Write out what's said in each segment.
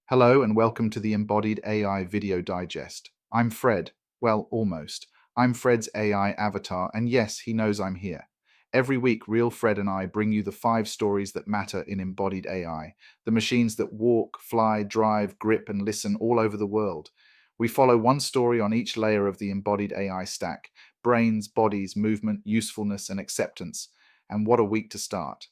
Hello and welcome to the Embodied AI video digest. I'm Fred. Well, almost. I'm Fred's AI avatar, and yes, he knows I'm here. Every week, Real Fred and I bring you the 5 stories that matter in embodied AI, the machines that walk, fly, drive, grip, and listen all over the world. We follow one story on each layer of the embodied AI stack: brains, bodies, movement, usefulness, and acceptance. And what a week to start.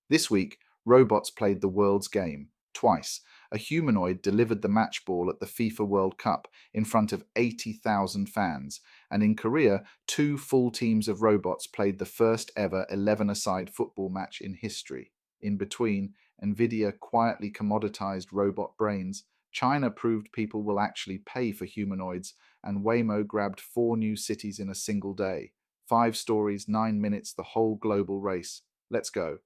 This week, robots played the world's game, twice. A humanoid delivered the match ball at the FIFA World Cup in front of 80,000 fans, and in Korea, 2 full teams of robots played the first ever 11-a-side football match in history. In between, Nvidia quietly commoditized robot brains, China proved people will actually pay for humanoids, and Waymo grabbed 4 new cities in a single day. 5 stories, 9 minutes, the whole global race. Let's go.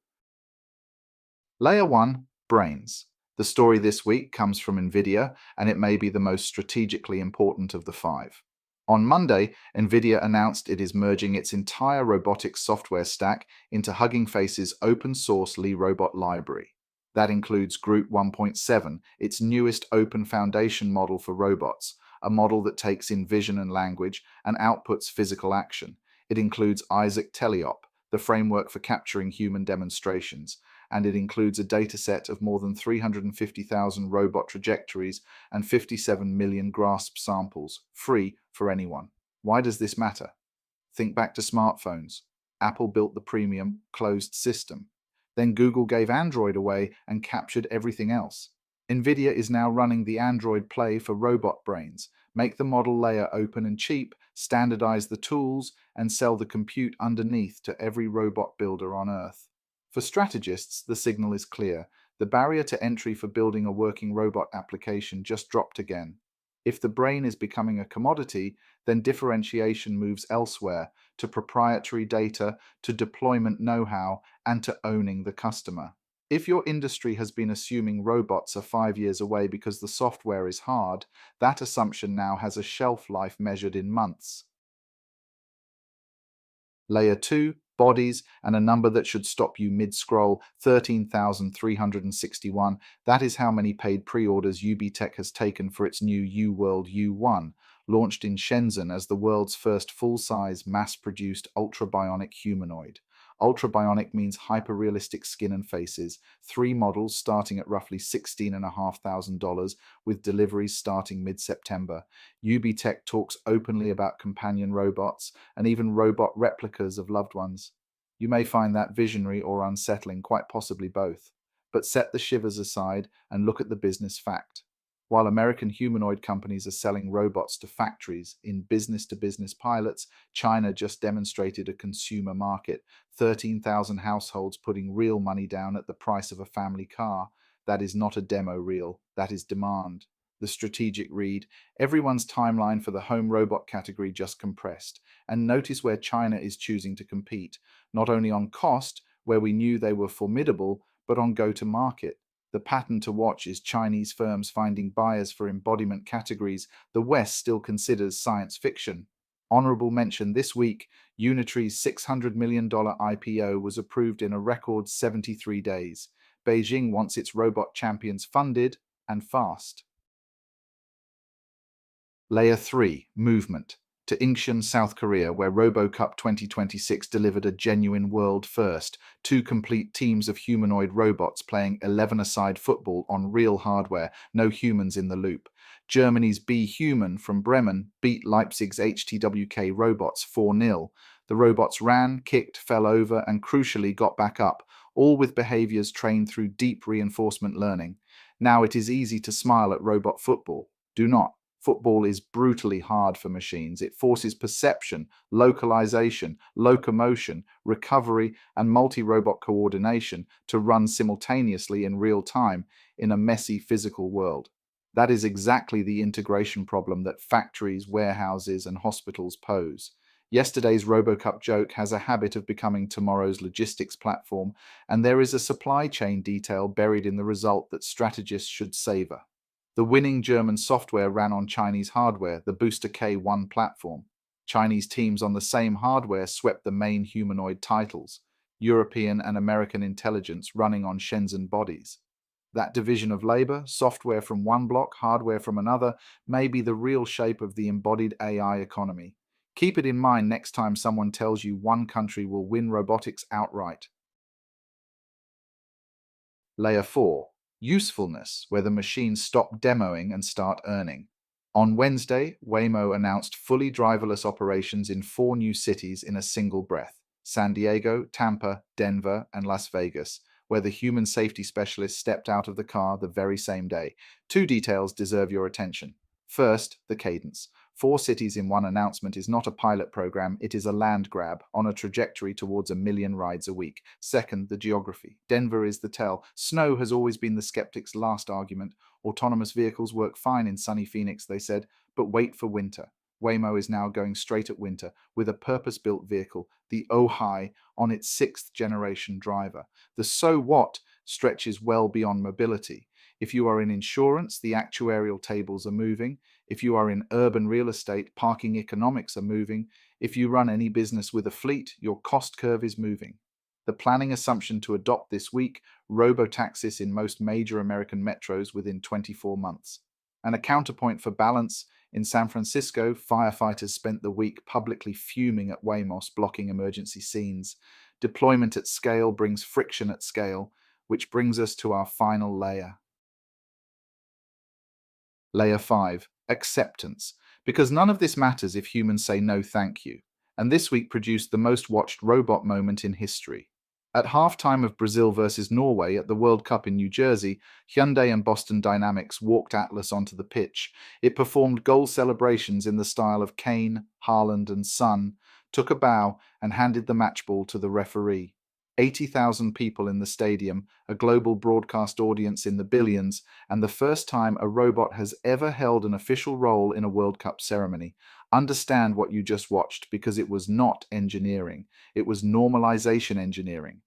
Layer 1, Brains. The story this week comes from Nvidia, and it may be the most strategically important of the 5. On Monday, Nvidia announced it is merging its entire robotics software stack into Hugging Face's open source Lee Robot library. That includes Group 1.7, its newest open foundation model for robots, a model that takes in vision and language and outputs physical action. It includes Isaac Teleop, the framework for capturing human demonstrations, and it includes a dataset of more than 350,000 robot trajectories and 57 million grasp samples, free for anyone. Why does this matter? Think back to smartphones. Apple built the premium, closed system. Then Google gave Android away and captured everything else. Nvidia is now running the Android Play for robot brains. Make the model layer open and cheap, standardize the tools, and sell the compute underneath to every robot builder on Earth. For strategists, the signal is clear. The barrier to entry for building a working robot application just dropped again. If the brain is becoming a commodity, then differentiation moves elsewhere, to proprietary data, to deployment know-how, and to owning the customer. If your industry has been assuming robots are 5 years away because the software is hard, that assumption now has a shelf life measured in months. Layer 2, Bodies, and a number that should stop you mid-scroll, 13,361. That is how many paid pre-orders UBTech has taken for its new UWorld U1, launched in Shenzhen as the world's first full-size, mass-produced ultra-bionic humanoid. Ultra-bionic means hyper-realistic skin and faces, 3 models starting at roughly $16,500, with deliveries starting mid-September. UBTech talks openly about companion robots and even robot replicas of loved ones. You may find that visionary or unsettling, quite possibly both. But set the shivers aside and look at the business fact. While American humanoid companies are selling robots to factories in business-to-business pilots, China just demonstrated a consumer market, 13,000 households putting real money down at the price of a family car. That is not a demo reel, that is demand. The strategic read: everyone's timeline for the home robot category just compressed. And notice where China is choosing to compete, not only on cost, where we knew they were formidable, but on go-to-market. The pattern to watch is Chinese firms finding buyers for embodiment categories the West still considers science fiction. Honorable mention this week: Unitree's $600 million IPO was approved in a record 73 days. Beijing wants its robot champions funded and fast. Layer 3, Movement. To Incheon, South Korea, where RoboCup 2026 delivered a genuine world first, 2 complete teams of humanoid robots playing 11-a-side football on real hardware, no humans in the loop. Germany's Be Human from Bremen beat Leipzig's HTWK robots 4-0. The robots ran, kicked, fell over, and crucially got back up, all with behaviors trained through deep reinforcement learning. Now it is easy to smile at robot football. Do not. Football is brutally hard for machines. It forces perception, localization, locomotion, recovery, and multi-robot coordination to run simultaneously in real time in a messy physical world. That is exactly the integration problem that factories, warehouses, and hospitals pose. Yesterday's RoboCup joke has a habit of becoming tomorrow's logistics platform, and there is a supply chain detail buried in the result that strategists should savor. The winning German software ran on Chinese hardware, the Booster K1 platform. Chinese teams on the same hardware swept the main humanoid titles, European and American intelligence running on Shenzhen bodies. That division of labor, software from one block, hardware from another, may be the real shape of the embodied AI economy. Keep it in mind next time someone tells you one country will win robotics outright. Layer 4. Usefulness, where the machines stop demoing and start earning. On Wednesday, Waymo announced fully driverless operations in 4 new cities in a single breath: San Diego, Tampa, Denver, and Las Vegas, where the human safety specialist stepped out of the car the very same day. Two details deserve your attention. First, the cadence. 4 cities in one announcement is not a pilot program, it is a land grab on a trajectory towards 1 million rides a week. Second, the geography. Denver is the tell. Snow has always been the skeptic's last argument. Autonomous vehicles work fine in sunny Phoenix, they said, but wait for winter. Waymo is now going straight at winter with a purpose-built vehicle, the Ojai, on its 6th-generation driver. The so what stretches well beyond mobility. If you are in insurance, the actuarial tables are moving. If you are in urban real estate, parking economics are moving. If you run any business with a fleet, your cost curve is moving. The planning assumption to adopt this week: robotaxis in most major American metros within 24 months. And a counterpoint for balance: in San Francisco, firefighters spent the week publicly fuming at Waymo blocking emergency scenes. Deployment at scale brings friction at scale, which brings us to our final layer. Layer 5. Acceptance. Because none of this matters if humans say no thank you. And this week produced the most watched robot moment in history. At halftime of Brazil versus Norway at the World Cup in New Jersey, Hyundai and Boston Dynamics walked Atlas onto the pitch. It performed goal celebrations in the style of Kane, Haaland, and Son, took a bow, and handed the match ball to the referee. 80,000 people in the stadium, a global broadcast audience in the billions, and the first time a robot has ever held an official role in a World Cup ceremony. Understand what you just watched, because it was not engineering. It was normalization engineering.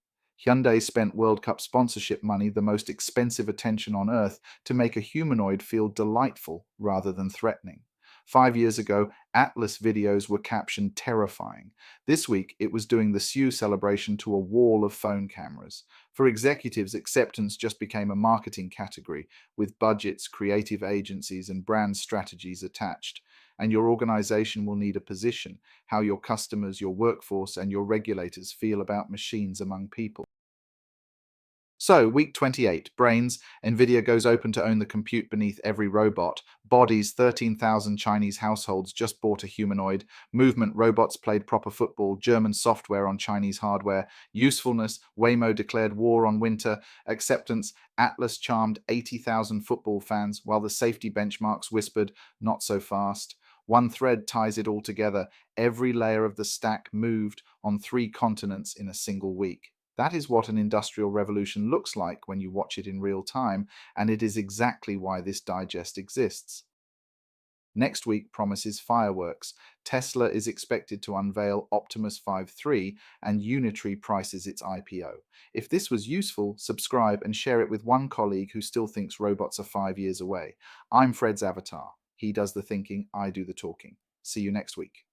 Hyundai spent World Cup sponsorship money, the most expensive attention on Earth, to make a humanoid feel delightful rather than threatening. 5 years ago, Atlas videos were captioned terrifying. This week, it was doing the Sioux celebration to a wall of phone cameras. For executives, acceptance just became a marketing category, with budgets, creative agencies, and brand strategies attached. And your organization will need a position: how your customers, your workforce, and your regulators feel about machines among people. So, week 28, brains, Nvidia goes open to own the compute beneath every robot. Bodies, 13,000 Chinese households just bought a humanoid. Movement, robots played proper football. German software on Chinese hardware. Usefulness, Waymo declared war on winter. Acceptance, Atlas charmed 80,000 football fans, while the safety benchmarks whispered, not so fast. One thread ties it all together. Every layer of the stack moved on 3 continents in a single week. That is what an industrial revolution looks like when you watch it in real time, and it is exactly why this digest exists. Next week promises fireworks. Tesla is expected to unveil Optimus 5.3, and Unitree prices its IPO. If this was useful, subscribe and share it with one colleague who still thinks robots are 5 years away. I'm Fred's avatar. He does the thinking, I do the talking. See you next week.